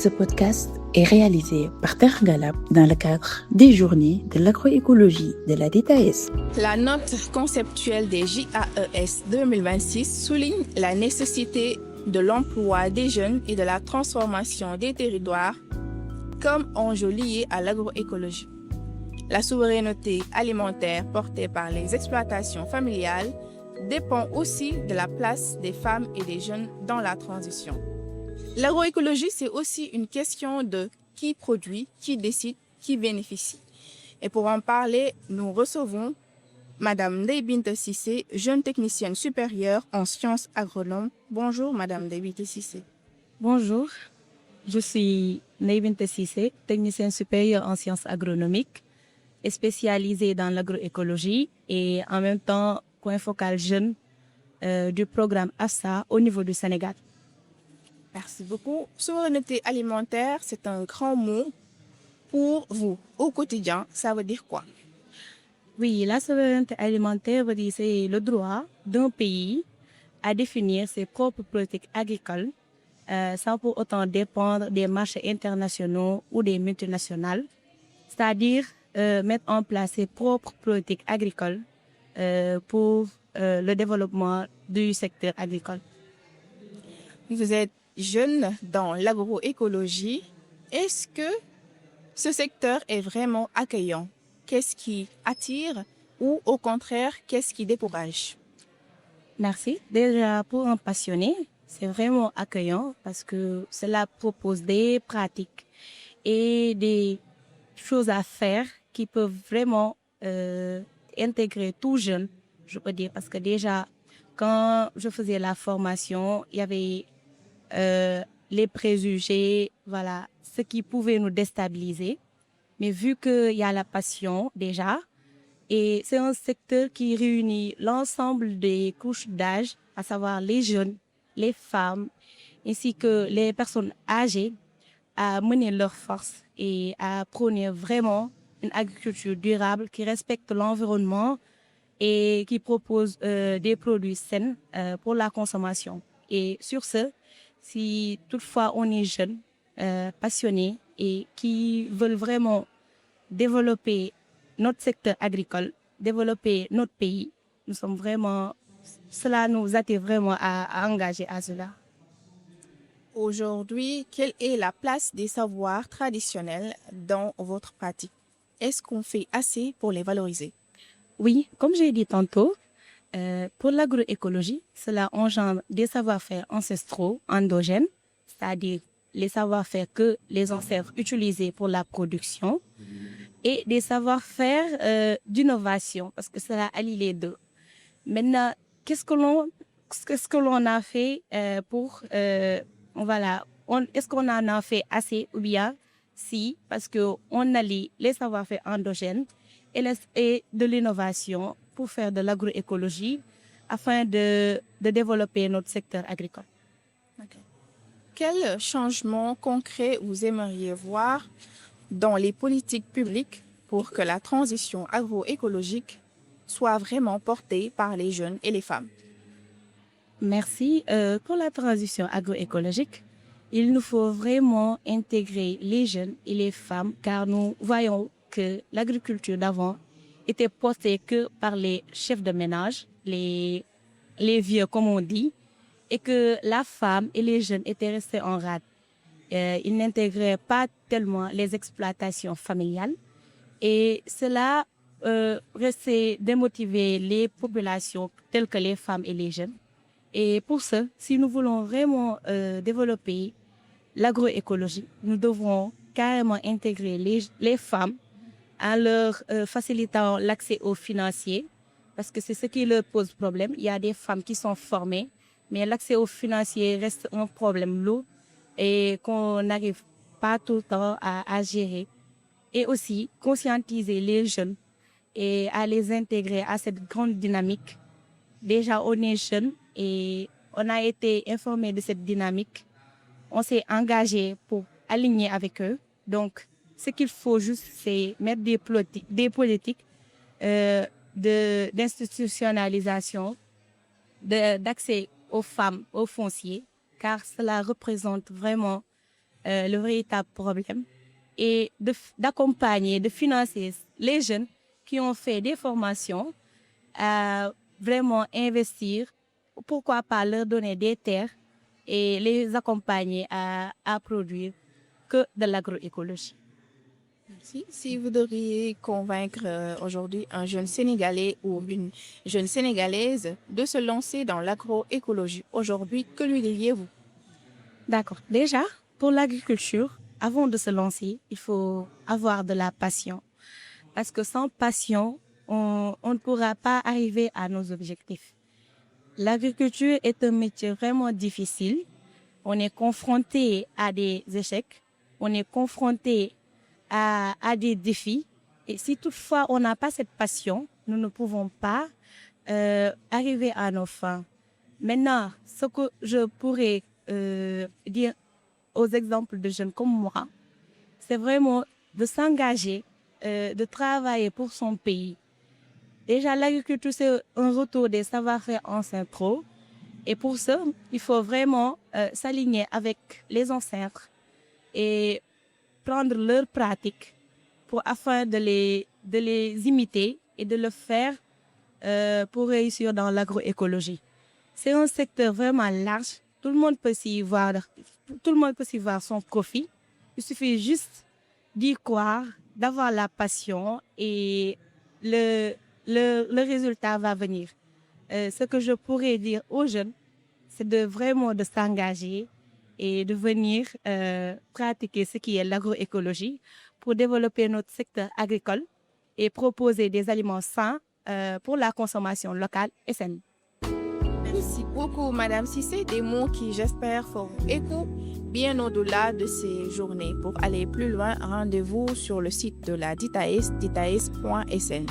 Ce podcast est réalisé par Terre Galap dans le cadre des Journées de l'agroécologie de la DTAES. La note conceptuelle des JAES 2026 souligne la nécessité de l'emploi des jeunes et de la transformation des territoires comme enjeu lié à l'agroécologie. La souveraineté alimentaire portée par les exploitations familiales dépend aussi de la place des femmes et des jeunes dans la transition. L'agroécologie, c'est aussi une question de qui produit, qui décide, qui bénéficie. Et pour en parler, nous recevons Madame Ndeye Binta Cissé, jeune technicienne supérieure en sciences agronomes. Bonjour Madame Ndeye Binta Cissé. Bonjour, je suis Ndeye Binta Cissé, technicienne supérieure en sciences agronomiques et spécialisée dans l'agroécologie et en même temps point focal jeune du programme AFSA au niveau du Sénégal. Merci beaucoup. Souveraineté alimentaire, c'est un grand mot pour vous. Au quotidien, ça veut dire quoi? Oui, la souveraineté alimentaire veut dire c'est le droit d'un pays à définir ses propres politiques agricoles sans pour autant dépendre des marchés internationaux ou des multinationales, c'est-à-dire mettre en place ses propres politiques agricoles pour le développement du secteur agricole. Vous êtes jeune dans l'agroécologie. Est-ce que ce secteur est vraiment accueillant? Qu'est-ce qui attire ou au contraire, qu'est-ce qui décourage? Merci. Déjà, pour un passionné, c'est vraiment accueillant parce que cela propose des pratiques et des choses à faire qui peuvent vraiment intégrer tout jeune, je peux dire. Parce que déjà, quand je faisais la formation, il y avait les préjugés, voilà, ce qui pouvait nous déstabiliser. Mais vu qu'il y a la passion déjà, et c'est un secteur qui réunit l'ensemble des couches d'âge, à savoir les jeunes, les femmes, ainsi que les personnes âgées, à mener leurs forces et à prôner vraiment une agriculture durable qui respecte l'environnement et qui propose des produits sains pour la consommation. Et sur ce, si toutefois on est jeune, passionné et qui veulent vraiment développer notre secteur agricole, développer notre pays, cela nous attire vraiment à engager à cela. Aujourd'hui, quelle est la place des savoirs traditionnels dans votre pratique? Est-ce qu'on fait assez pour les valoriser? Oui, comme j'ai dit tantôt, pour l'agroécologie, cela engendre des savoir-faire ancestraux endogènes, c'est-à-dire les savoir-faire que les ancêtres utilisaient pour la production, et des savoir-faire d'innovation, parce que cela allie les deux. Maintenant, qu'est-ce que l'on a fait est-ce qu'on en a fait assez ou bien si, parce qu'on allie les savoir-faire endogènes et de l'innovation pour faire de l'agroécologie afin de développer notre secteur agricole. Okay. Quel changement concret vous aimeriez voir dans les politiques publiques pour que la transition agroécologique soit vraiment portée par les jeunes et les femmes? Merci. Pour la transition agroécologique, il nous faut vraiment intégrer les jeunes et les femmes car nous voyons que l'agriculture d'avant était portée que par les chefs de ménage, les vieux comme on dit, et que la femme et les jeunes étaient restés en rade. Ils n'intégraient pas tellement les exploitations familiales et cela restait démotiver les populations telles que les femmes et les jeunes. Et pour ça, si nous voulons vraiment développer l'agroécologie, nous devrons carrément intégrer les femmes en leur facilitant l'accès aux financiers, parce que c'est ce qui leur pose problème. Il y a des femmes qui sont formées, mais l'accès aux financiers reste un problème lourd et qu'on n'arrive pas tout le temps à gérer. Et aussi conscientiser les jeunes et à les intégrer à cette grande dynamique. Déjà, on est jeunes et on a été informés de cette dynamique. On s'est engagé pour aligner avec eux. Donc, ce qu'il faut juste, c'est mettre des politiques d'institutionnalisation, d'accès aux femmes, aux fonciers, car cela représente vraiment le véritable problème et d'accompagner, de financer les jeunes qui ont fait des formations à vraiment investir, pourquoi pas leur donner des terres et les accompagner à produire que de l'agroécologie. Si vous devriez convaincre aujourd'hui un jeune Sénégalais ou une jeune Sénégalaise de se lancer dans l'agroécologie aujourd'hui, que lui diriez-vous? D'accord. Déjà, pour l'agriculture, avant de se lancer, il faut avoir de la passion. Parce que sans passion, on ne pourra pas arriver à nos objectifs. L'agriculture est un métier vraiment difficile. On est confronté à des échecs, on est confronté à des défis. Et si toutefois on n'a pas cette passion, nous ne pouvons pas arriver à nos fins. Maintenant, ce que je pourrais dire aux exemples de jeunes comme moi, c'est vraiment de s'engager, de travailler pour son pays. Déjà, l'agriculture, c'est un retour des savoir-faire ancestraux. Et pour ça, il faut vraiment s'aligner avec les ancêtres et prendre leurs pratiques afin de les imiter et de le faire pour réussir dans l'agroécologie. C'est un secteur vraiment large. Tout le monde peut s'y voir son profit. Il suffit juste d'y croire, d'avoir la passion et le résultat va venir. Ce que je pourrais dire aux jeunes, c'est de s'engager et de venir pratiquer ce qui est l'agroécologie pour développer notre secteur agricole et proposer des aliments sains pour la consommation locale et saine. Merci beaucoup, Madame Cissé. Des mots qui, j'espère, feront écho bien au-delà de ces journées. Pour aller plus loin, rendez-vous sur le site de la DITAES, ditaes.sn.